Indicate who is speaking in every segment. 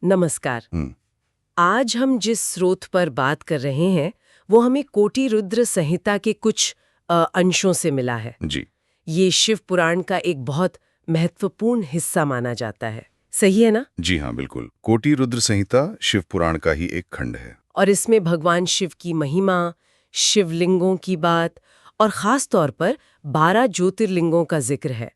Speaker 1: नमस्कार।
Speaker 2: हम्म।
Speaker 1: आज हम जिस स्रोत पर बात कर रहे हैं वो हमें कोटि रुद्र संहिता के कुछ अंशों से मिला है।
Speaker 2: जी।
Speaker 1: ये शिव पुराण का एक बहुत महत्वपूर्ण हिस्सा माना जाता है, सही है ना?
Speaker 2: जी हाँ, बिल्कुल। कोटि रुद्र संहिता शिव पुराण का ही एक खंड है।
Speaker 1: और इसमें भगवान शिव की महिमा, शिवलिंगों की बात और खास तौर पर 12 ज्योतिर्लिंगों का जिक्र है।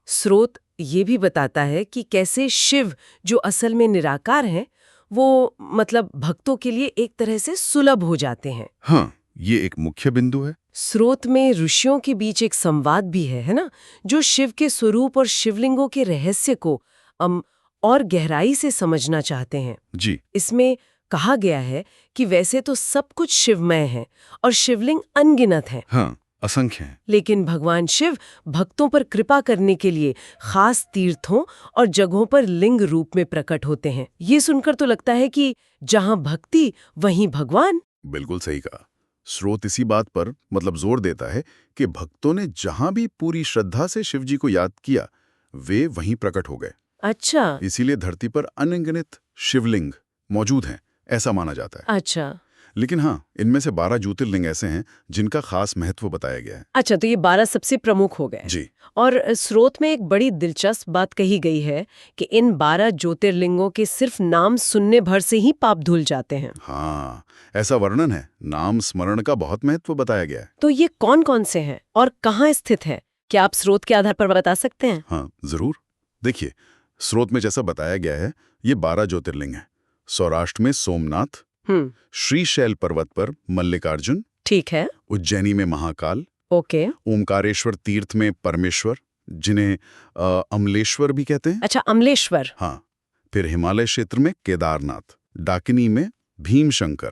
Speaker 1: स्रोत ये भी बताता है कि कैसे शिव, जो असल में निराकार हैं, वो मतलब भक्तों के लिए एक तरह से सुलभ हो जाते हैं।
Speaker 2: हाँ, ये एक मुख्य बिंदु है।
Speaker 1: स्रोत में ऋषियों के बीच एक संवाद भी है ना, जो शिव के स्वरूप और शिवलिंगों के रहस्य को और गहराई से समझना चाहते हैं।
Speaker 2: जी।
Speaker 1: इसमें कहा गया है कि वैसे तो सब कुछ शिवमय है और शिवलिंग अनगिनत हैं।
Speaker 2: हाँ, असंख्य हैं।
Speaker 1: लेकिन भगवान शिव भक्तों पर कृपा करने के लिए खास तीर्थों और जगहों पर लिंग रूप में प्रकट होते हैं। ये सुनकर तो लगता है कि जहां भक्ति वहीं भगवान।
Speaker 2: बिल्कुल सही कहा। स्रोत इसी बात पर जोर देता है कि भक्तों ने जहां भी पूरी श्रद्धा से शिव जी को याद किया, वे वहीं प्रकट हो गए।
Speaker 1: अच्छा।
Speaker 2: इसीलिए धरती पर अनगिनत शिवलिंग मौजूद हैं, ऐसा माना जाता है।
Speaker 1: अच्छा।
Speaker 2: लेकिन हाँ, इनमें से 12 ज्योतिर्लिंग ऐसे हैं जिनका खास महत्व बताया गया है।
Speaker 1: अच्छा, तो ये 12 सबसे प्रमुख हो गए।
Speaker 2: जी।
Speaker 1: और स्रोत में एक बड़ी दिलचस्प बात कही गई है कि इन 12 ज्योतिर्लिंगों के सिर्फ नाम सुनने भर से ही पाप धुल जाते हैं।
Speaker 2: हाँ, ऐसा वर्णन है। नाम स्मरण का बहुत महत्व बताया गया है।
Speaker 1: तो ये कौन-कौन से हैं और कहाँ स्थित है? क्या आप स्रोत के आधार पर बता सकते हैं?
Speaker 2: हाँ, जरूर। देखिए, स्रोत में जैसा बताया गया है, ये 12 ज्योतिर्लिंग हैं। सौराष्ट्र में सोमनाथ, श्रीशैल पर्वत पर मल्लिकार्जुन,
Speaker 1: ठीक है।
Speaker 2: उज्जैनी में महाकाल,
Speaker 1: ओके।
Speaker 2: ओमकारेश्वर तीर्थ में परमेश्वर, जिन्हें अमलेश्वर भी कहते हैं।
Speaker 1: अच्छा, अमलेश्वर।
Speaker 2: हाँ। फिर हिमालय क्षेत्र में केदारनाथ, डाकिनी में भीमशंकर,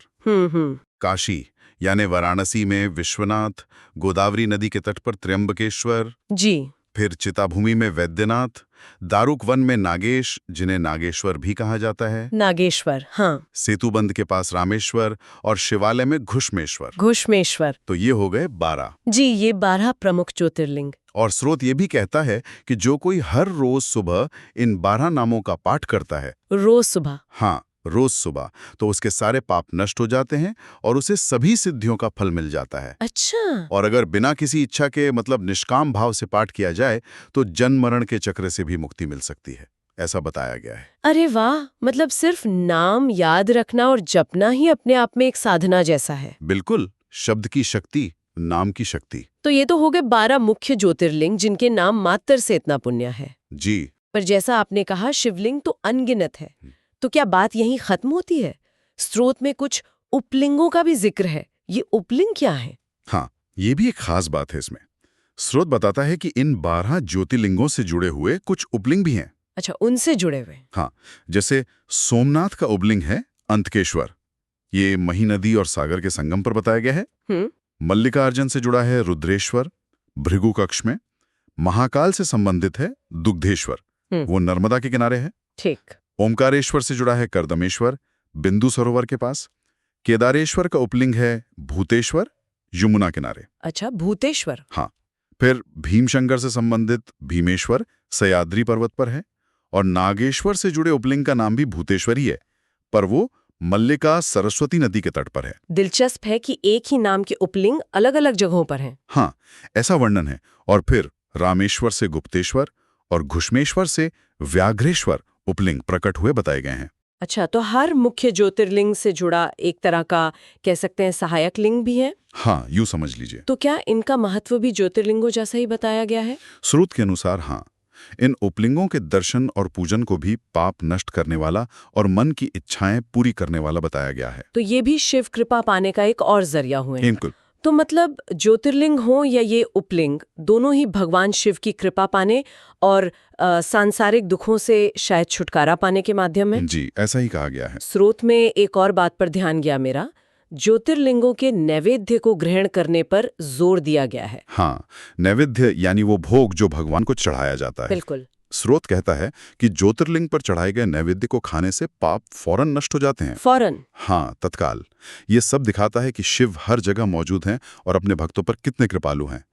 Speaker 2: काशी यानी वाराणसी में विश्वनाथ, गोदावरी नदी के तट पर त्र्यंबकेश्वर
Speaker 1: जी।
Speaker 2: फिर चिताभूमि में वैद्यनाथ, दारुक वन में नागेश, जिन्हें नागेश्वर भी कहा जाता है,
Speaker 1: नागेश्वर, हाँ।
Speaker 2: सेतुबंध के पास रामेश्वर और शिवालय में घुश्मेश्वर।
Speaker 1: घुश्मेश्वर।
Speaker 2: तो ये हो गए 12।
Speaker 1: जी, ये 12 प्रमुख ज्योतिर्लिंग।
Speaker 2: और स्रोत ये भी कहता है कि जो कोई हर रोज सुबह इन 12 नामों का पाठ करता है,
Speaker 1: रोज सुबह?
Speaker 2: हाँ, रोज सुबह, तो उसके सारे पाप नष्ट हो जाते हैं और उसे सभी सिद्धियों का फल मिल जाता है।
Speaker 1: अच्छा।
Speaker 2: और अगर बिना किसी इच्छा के निष्काम भाव से पाठ किया जाए तो जन्म मरण के चक्र से भी मुक्ति मिल सकती है, ऐसा बताया गया है।
Speaker 1: अरे वाह, मतलब सिर्फ नाम याद रखना और जपना ही अपने आप में एक साधना जैसा है।
Speaker 2: बिल्कुल, शब्द की शक्ति, नाम की शक्ति।
Speaker 1: तो ये तो हो गए 12 मुख्य ज्योतिर्लिंग जिनके नाम मात्र से इतना पुण्य है।
Speaker 2: जी।
Speaker 1: पर जैसा आपने कहा, शिवलिंग तो अनगिनत है, तो क्या बात यहीं खत्म होती है? स्रोत में कुछ उपलिंगों का भी जिक्र है। ये उपलिंग क्या है?
Speaker 2: हाँ, ये भी एक खास बात है इसमें। स्रोत बताता है कि इन 12 ज्योतिर्लिंगों से जुड़े हुए कुछ उपलिंग भी हैं।
Speaker 1: अच्छा, उनसे जुड़े हुए।
Speaker 2: हाँ, जैसे सोमनाथ का उपलिंग है अंतकेश्वर, ये मही नदी और सागर के संगम पर बताया गया है। मल्लिकार्जुन से जुड़ा है रुद्रेश्वर, भृगु कक्ष में। महाकाल से संबंधित है दुग्धेश्वर, वो नर्मदा के किनारे है।
Speaker 1: ठीक।
Speaker 2: ओमकारेश्वर से जुड़ा है कर्दमेश्वर, बिंदु सरोवर के पास। केदारेश्वर का उपलिंग है भूतेश्वर, यमुना किनारे।
Speaker 1: अच्छा, भूतेश्वर।
Speaker 2: हाँ। फिर भीमशंकर से संबंधित भीमेश्वर सह्याद्री पर्वत पर है। और नागेश्वर से जुड़े उपलिंग का नाम भी भूतेश्वर ही है, पर वो मल्लिका सरस्वती नदी के तट पर है।
Speaker 1: दिलचस्प है कि एक ही नाम के उपलिंग अलग अलग जगहों पर हैं।
Speaker 2: हाँ, ऐसा वर्णन है। और फिर रामेश्वर से गुप्तेश्वर और घुश्मेश्वर से व्याघ्रेश्वर उपलिंग प्रकट हुए बताए गए हैं।
Speaker 1: अच्छा, तो हर मुख्य ज्योतिर्लिंग से जुड़ा एक तरह का, कह सकते हैं, सहायक लिंग भी है।
Speaker 2: हाँ, यूं समझ लीजिए।
Speaker 1: तो क्या इनका महत्व भी ज्योतिर्लिंगों जैसा ही बताया गया है?
Speaker 2: स्रोत के अनुसार हाँ, इन उपलिंगों के दर्शन और पूजन को भी पाप नष्ट करने वाला और मन की इच्छाएं पूरी करने वाला बताया गया है।
Speaker 1: तो ये भी शिव कृपा पाने का एक और जरिया हुए।
Speaker 2: बिल्कुल।
Speaker 1: तो मतलब ज्योतिर्लिंग हो या ये उपलिंग, दोनों ही भगवान शिव की कृपा पाने और सांसारिक दुखों से शायद छुटकारा पाने के माध्यम है।
Speaker 2: जी, ऐसा ही कहा गया है।
Speaker 1: स्रोत में एक और बात पर ध्यान गया मेरा, ज्योतिर्लिंगों के नैवेद्य को ग्रहण करने पर जोर दिया गया है।
Speaker 2: हाँ, नैवेद्य यानी वो भोग जो भगवान को चढ़ाया जाता है।
Speaker 1: बिल्कुल।
Speaker 2: स्रोत कहता है कि ज्योतिर्लिंग पर चढ़ाए गए नैवेद्य को खाने से पाप फौरन नष्ट हो जाते हैं।
Speaker 1: फौरन?
Speaker 2: हाँ, तत्काल। ये सब दिखाता है कि शिव हर जगह मौजूद हैं और अपने भक्तों पर कितने कृपालु हैं।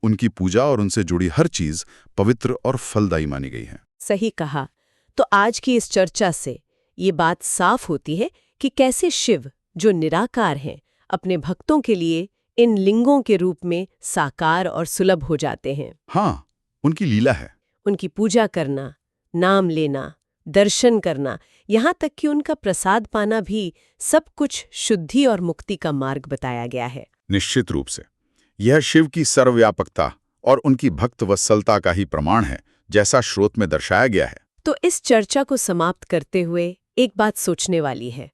Speaker 2: उनकी पूजा और उनसे जुड़ी हर चीज पवित्र और फलदायी मानी गई है।
Speaker 1: सही कहा। तो आज की इस चर्चा से ये बात साफ होती है कि कैसे शिव, जो निराकार हैं, अपने भक्तों के लिए इन लिंगों के रूप में साकार और सुलभ हो जाते हैं।
Speaker 2: हाँ, उनकी लीला है।
Speaker 1: उनकी पूजा करना, नाम लेना, दर्शन करना, यहाँ तक कि उनका प्रसाद पाना भी सब कुछ शुद्धि और मुक्ति का मार्ग बताया गया है।
Speaker 2: निश्चित रूप से यह शिव की सर्वव्यापकता और उनकी भक्त वत्सलता का ही प्रमाण है, जैसा श्रोत में दर्शाया गया है।
Speaker 1: तो इस चर्चा को समाप्त करते हुए एक बात सोचने वाली है।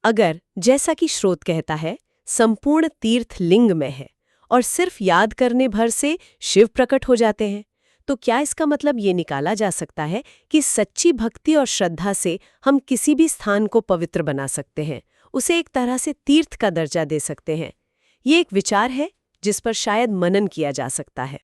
Speaker 1: अगर, जैसा कि श्रोत कहता है, संपूर्ण तीर्थ लिंग में है और सिर्फ याद करने भर से शिव प्रकट हो जाते हैं, तो क्या इसका मतलब ये निकाला जा सकता है कि सच्ची भक्ति और श्रद्धा से हम किसी भी स्थान को पवित्र बना सकते हैं, उसे एक तरह से तीर्थ का दर्जा दे सकते हैं? ये एक विचार है जिस पर शायद मनन किया जा सकता है।